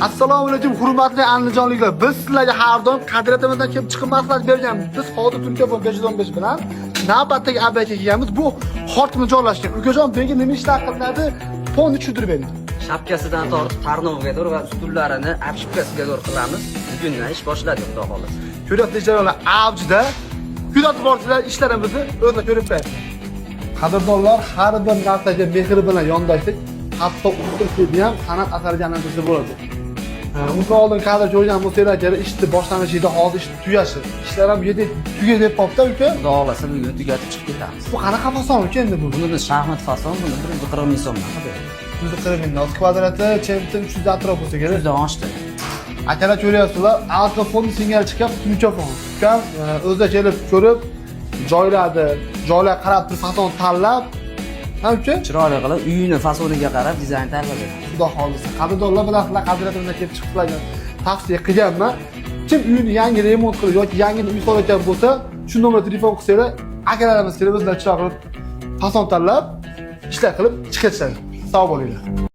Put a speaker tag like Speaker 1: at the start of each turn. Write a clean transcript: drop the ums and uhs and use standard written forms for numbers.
Speaker 1: Assalomu alaykum hurmatli andijonliklar. Biz sizlarga har doim qadriyatimizdan kelib chiqib maslahat berganmiz. Biz hozir Turkiyafon 515 bilan navbatdagi obyektga kelganmiz. Bu xortimda joylashgan. Ukajon menga nima ishlar qilinadi? Fonni tushuntirib bering.
Speaker 2: Shapkasidan tortib tarnovga doğru va ustullarini arshipkasiga doğru qilamiz. Bugundan ish boshladi, xudo xolasa.
Speaker 1: Ko'ryapsizlar jarayonlar avjida. Kuzatib borsizlar ishlarimizni o'zingizlar ko'rib turibsiz. Qadrdonlar, har bir narsaga mehr bilan yondashdik. Hatto ustunlikni ham san'at asariga aylantirsa bo'ladi. Undan oldin kadr ko'rgan bo'lsanglar, ishni boshlanishida hozir ishni tugashi. Ishlar ham yedi tuga deb qopda uka.
Speaker 2: Xudo xolasa bugun tugatib chiqib ketamiz.
Speaker 1: Bu qanaqa fason uka endi bu?
Speaker 2: Buni biz shaxmat fason, buni 140 ming so'mdan qildik.
Speaker 1: 140 ming kvadrati, chemti 300 atrof bo'lsa kerak.
Speaker 2: 100 dan oshdi.
Speaker 1: Akalar ko'ryapsizlar, alkofonni singari chiqib mikrofon. Ukam o'zida kelib ko'rib, joylar qarab turib fason tanlab, uka
Speaker 2: Chiroyli qilib, uyini fasoniga qarab dizayn tanlab beramiz.
Speaker 1: Xudo xolisa. Qadrdonlar bilasizlar, qadriyatimizdan kelib chiqiblarga tavsiya qilganman. Kim uyini yangi remont qilib yoki yangi uy solayotgan bo'lsa, shu nomerga telefon qilsanglar, akalarimiz kelib o'zlari chiroq qilib fason tanlab, ishlar qilib chiqishadi. Sog' bo'linglar.